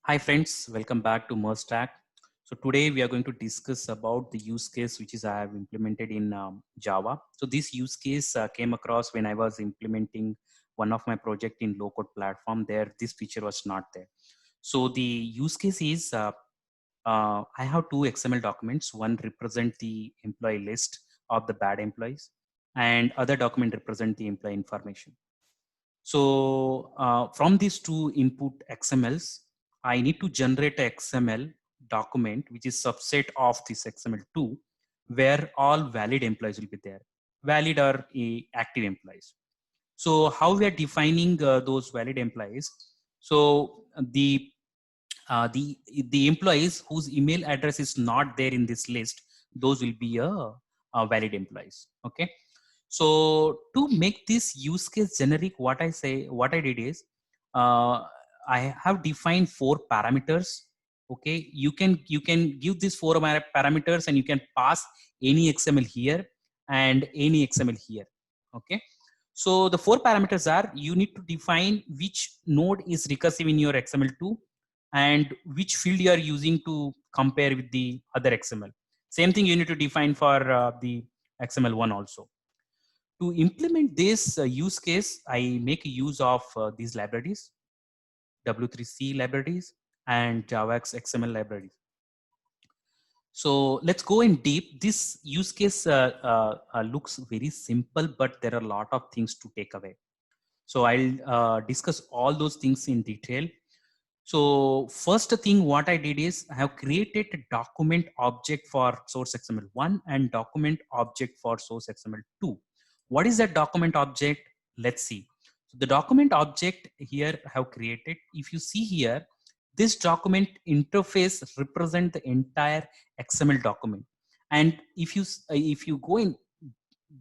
Hi friends, welcome back to Merstack. So today we are going to discuss about the use case which is I have implemented in Java. So this use case came across when I was implementing one of my project in low code platform. There this feature was not there. So the use case is I have two XML documents. One represent the employee list of the bad employees and other document represent the employee information. So from these two input XMLs, I need to generate a XML document, which is subset of this XML2, where all valid employees will be there. Valid or active employees. So how we are defining those valid employees? So the employees whose email address is not there in this list, those will be a valid employees. Okay. So to make this use case generic, what I did is uh, I have defined four parameters. Okay, you can give these four parameters and you can pass any XML here and any XML here. Okay, so the four parameters are you need to define which node is recursive in your XML2 and which field you are using to compare with the other XML. Same thing you need to define for the XML1 also. To implement this use case, I make use of these libraries, W3C libraries and JavaX XML libraries. So let's go in deep. This use case looks very simple, but there are a lot of things to take away. So I'll discuss all those things in detail. So first thing what I did is I have created a document object for source XML1 and document object for source XML2. What is that document object? Let's see. So the document object here I have created. If you see here, this document interface represent the entire XML document. And if you go in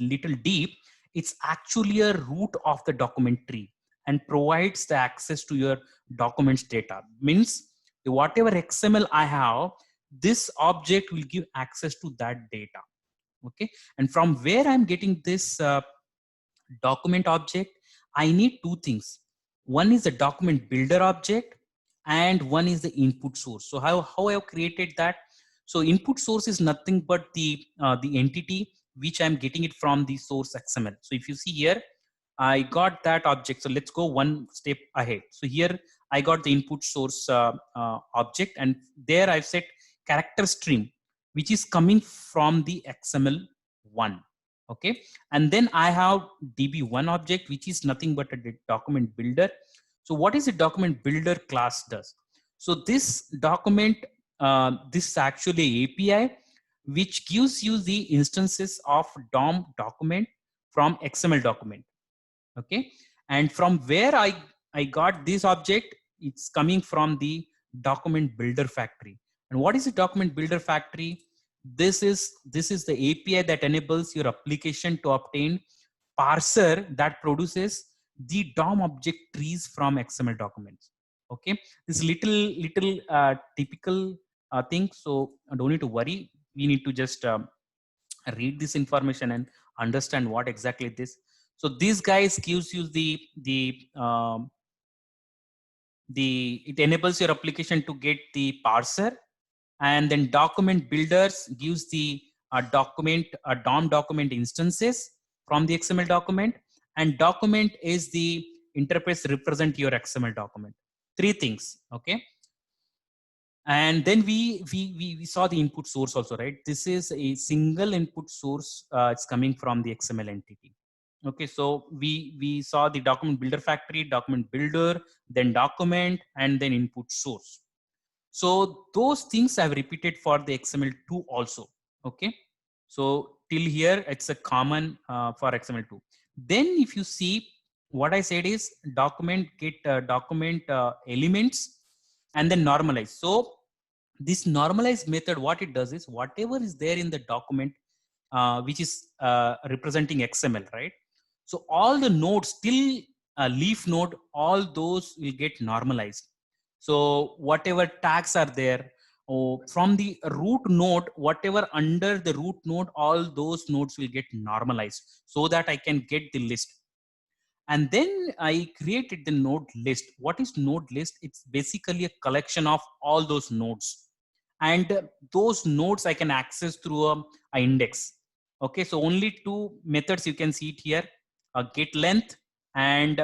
little deep, it's actually a root of the document tree and provides the access to your documents data. Means whatever XML I have, this object will give access to that data. Okay, and from where I'm getting this document object, I need two things. One is the document builder object and one is the input source. So how I have created that? So input source is nothing but the entity which I'm getting it from the source XML. So if you see here, I got that object. So let's go one step ahead. So here I got the input source object, and there I've set character stream, which is coming from the XML1. Okay, and then I have db1 object, which is nothing but a document builder. So what is a document builder class does? So this document, this is actually API which gives you the instances of DOM document from XML document. Okay, and from where I got this object, it's coming from the document builder factory. And what is the document builder factory? This is the API that enables your application to obtain parser that produces the DOM object trees from XML documents. Okay, this little typical thing, so don't need to worry. We need to just read this information and understand what exactly this. So these guys gives you the it enables your application to get the parser, and then document builders gives the document DOM document instances from the XML document, and document is the interface represent your XML document. Three things. Okay, and then we saw the input source also, right? This is a single input source. It's coming from the XML entity. Okay, so we saw the document builder factory, document builder, then document, and then input source. So those things I've repeated for the XML2 also. Okay, so till here it's a common for XML2. Then if you see, what I said is document get document elements and then normalize. So this normalize method, what it does is whatever is there in the document which is representing XML, right? So all the nodes till leaf node, all those will get normalized. So whatever tags are there, from the root node, whatever under the root node, all those nodes will get normalized so that I can get the list. And then I created the node list. What is node list? It's basically a collection of all those nodes. And those nodes I can access through a index. Okay, so only two methods you can see it here, get length and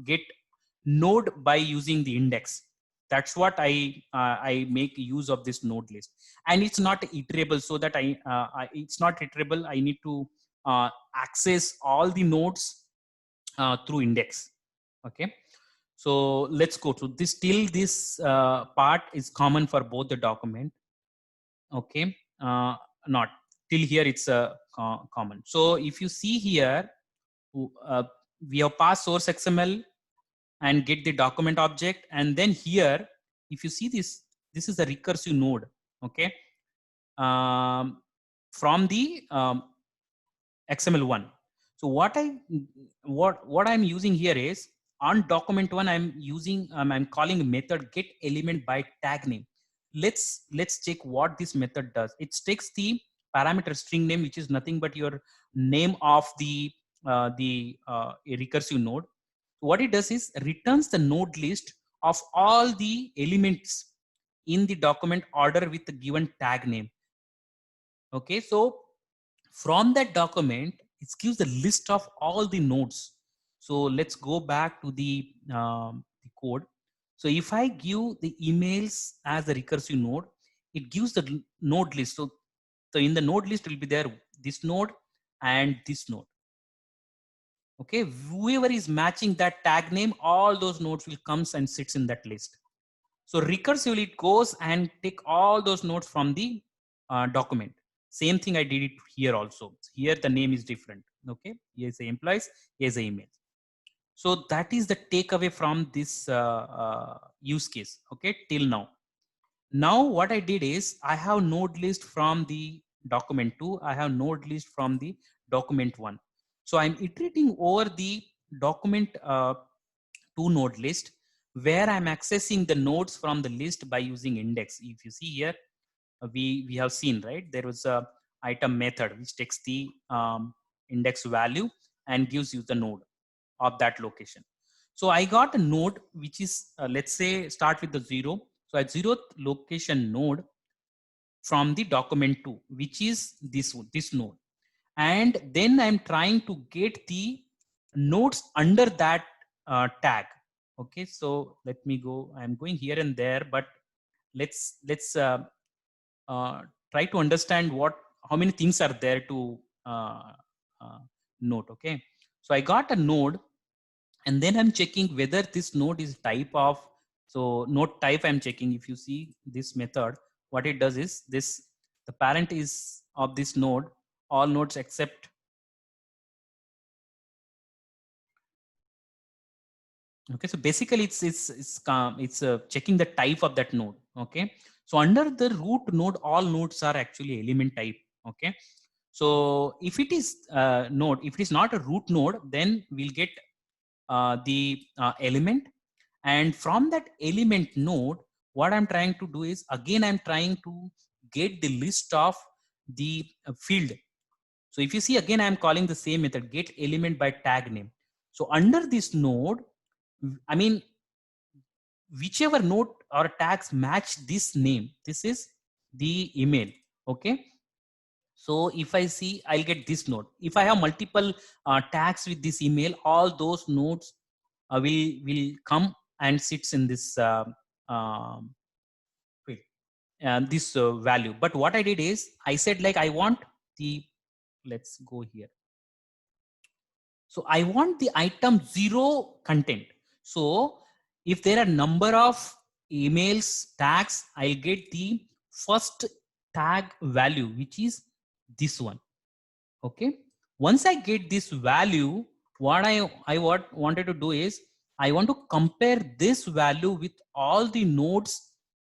get node by using the index. That's what I make use of this node list. And it's not iterable, so that it's not iterable. I need to access all the nodes through index. Okay, so let's go to this. Till this part is common for both the document. Okay, not till here it's common. So if you see here, uh, we have passed source XML and get the document object, and then here if you see this, this is a recursive node. Okay, from the XML1. So what I'm using here is, on document one I'm using I'm calling a method get element by tag name. Let's check what this method does. It takes the parameter string name, which is nothing but your name of the recursive node. What it does is returns the node list of all the elements in the document order with the given tag name. Okay, so from that document, it gives the list of all the nodes. So let's go back to the code. So if I give the emails as a recursive node, it gives the node list. So in the node list will be there this node and this node. Okay, whoever is matching that tag name, all those nodes will comes and sits in that list. So recursively it goes and take all those nodes from the document. Same thing I did it here also. Here the name is different. Okay, here's the employees, here's the email. So that is the takeaway from this use case. Okay, till now. Now what I did is I have node list from the document 2. I have node list from the document 1. So I'm iterating over the document 2 node list, where I'm accessing the nodes from the list by using index. If you see here, we have seen, right, there was a item method which takes the index value and gives you the node of that location. So I got a node which is let's say start with the 0. So at 0th location node from the document 2, which is this node, and then I'm trying to get the nodes under that tag. Okay, so let me go. I'm going here and there, but let's uh, try to understand how many things are there to uh, note. Okay, so I got a node, and then I'm checking whether this node is type of, so node type I'm checking. If you see this method, what it does is this, the parent is of this node, all nodes except, okay, so basically it's checking the type of that node. Okay, so under the root node, all nodes are actually element type. Okay, so if it is node, if it is not a root node, then we'll get the element. And from that element node, what I'm trying to do is, again I'm trying to get the list of the field. So if you see, again I'm calling the same method, get element by tag name. So under this node, I mean, whichever node or tags match this name, this is the email. Okay, so if I see, I'll get this node. If I have multiple tags with this email, all those nodes will come and sits in this um, field, this value. But what I did is I said, like, I want the, let's go here. So I want the item 0 content. So if there are number of emails tags, I'll get the first tag value, which is this one. Okay, once I get this value, what I wanted to do is, I want to compare this value with all the nodes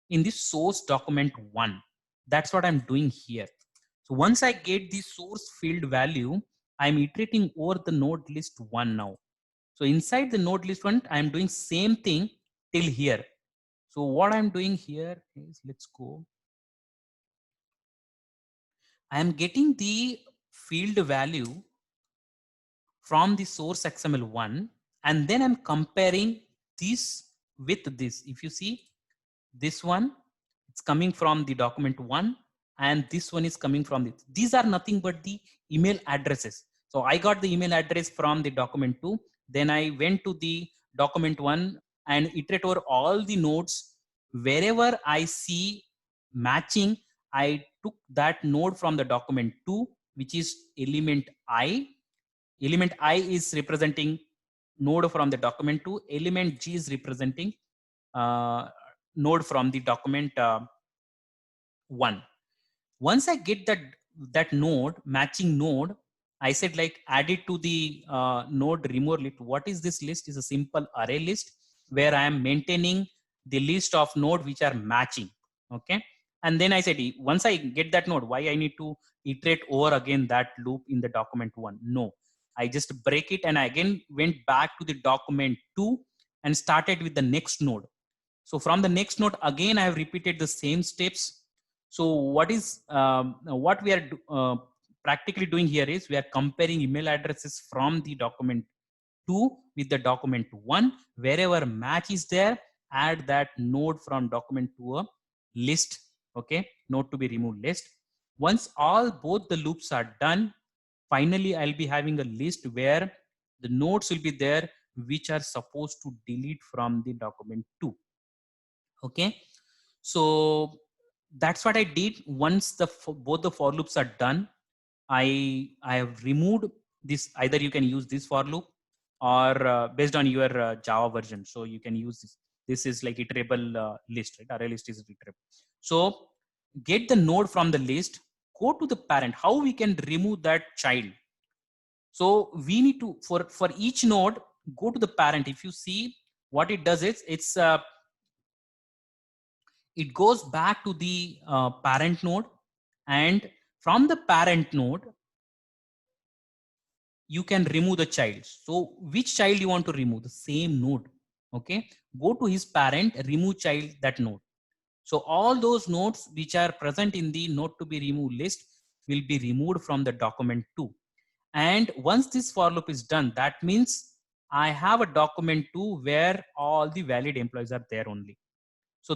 in the source document 1. That's what I'm doing here. So once I get the source field value, I'm iterating over the node list 1 now. So inside the node list 1, I'm doing same thing till here. So what I'm doing here is, let's go. I am getting the field value from the source XML1, and then I'm comparing this with this. If you see this one, it's coming from the document 1, and this one is coming from this. These are nothing but the email addresses. So I got the email address from the document 2, then I went to the document 1 and iterate over all the nodes. Wherever I see matching, I took that node from the document 2, which is element I. Element I is representing node from the document 2. Element G is representing uh, node from the document 1. Once I get that node, matching node, I said like add it to the node remote list. What is this list? Is a simple array list where I am maintaining the list of node which are matching. Okay, and then I said once I get that node, why I need to iterate over again that loop in the document 1? No, I just break it and I again went back to the document 2 and started with the next node. So from the next node again I have repeated the same steps. So what we are practically doing here is we are comparing email addresses from the document 2 with the document 1. Wherever match is there, add that node from document to a list. Okay, node to be removed list. Once all both the loops are done, finally I'll be having a list where the nodes will be there which are supposed to delete from the document 2. Okay, so that's what I did. Once both the for loops are done, I have removed this. Either you can use this for loop or based on your Java version, so you can use this is like iterable list, right? Array list is iterable. So get the node from the list, go to the parent. How we can remove that child? So we need to, for each node, go to the parent. If you see what it does is it goes back to the parent node, and from the parent node you can remove the child. So which child you want to remove? The same node. Okay, go to his parent, remove child that node. So all those nodes which are present in the node to be removed list will be removed from the document 2. And once this for loop is done, that means I have a document 2 where all the valid employees are there only. So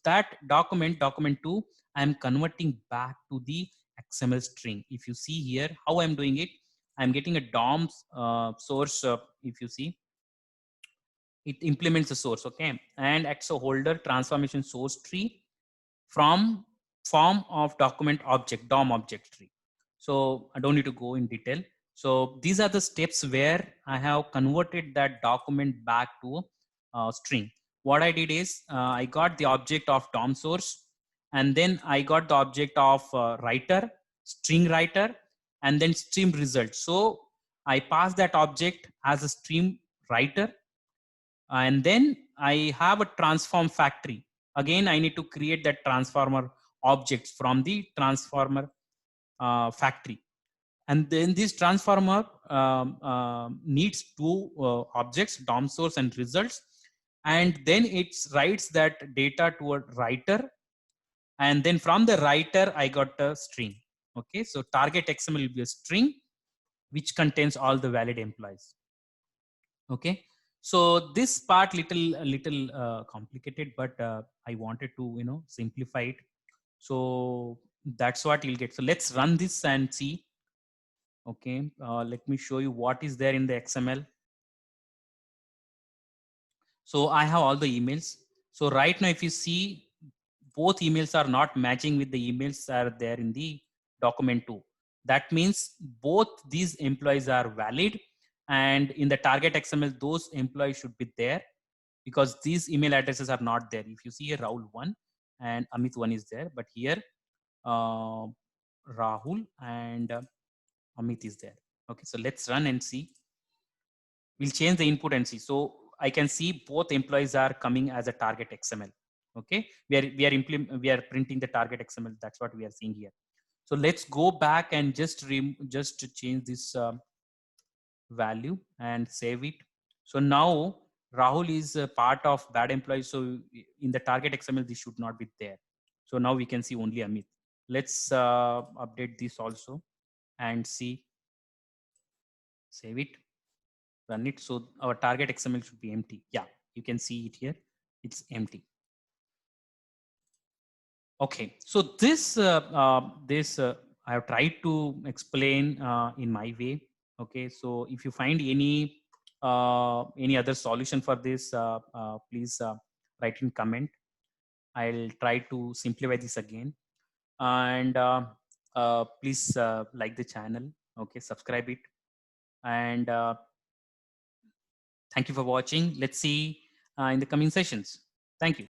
that document 2, I'm converting back to the XML string. If you see here how I'm doing it, I'm getting a DOM source. If you see, it implements the source. Okay, and acts a holder transformation source tree from form of document object, DOM object tree. So I don't need to go in detail. So these are the steps where I have converted that document back to a string. What I did is I got the object of DOM source, and then I got the object of writer, string writer, and then stream result. So I pass that object as a stream writer, and then I have a transform factory. Again, I need to create that transformer objects from the transformer factory. And then this transformer needs two objects, DOM source and results. And then it writes that data to a writer. And then from the writer, I got a string. Okay, so target XML will be a string which contains all the valid employees. Okay, so this part little complicated, but I wanted to simplify it. So that's what you'll get. So let's run this and see. Okay, let me show you what is there in the XML. So I have all the emails. So right now if you see, both emails are not matching with the emails are there in the document 2. That means both these employees are valid, and in the target XML those employees should be there, because these email addresses are not there. If you see here, Rahul 1 and Amit 1 is there, but here uh, Rahul and Amit is there. Okay, so let's run and see. We'll change the input and see. So I can see both employees are coming as a target XML. Okay, we are printing the target XML. That's what we are seeing here. So let's go back and just change this value and save it. So now Rahul is a part of bad employee. So in the target XML, this should not be there. So now we can see only Amit. Let's update this also and see, save it. run it. So our target XML should be empty. Yeah, you can see it here. It's empty. Okay, so this I have tried to explain in my way. Okay, so if you find any other solution for this, please write in comment. I'll try to simplify this again. And please like the channel. Okay, subscribe it. And thank you for watching. Let's see in the coming sessions. Thank you.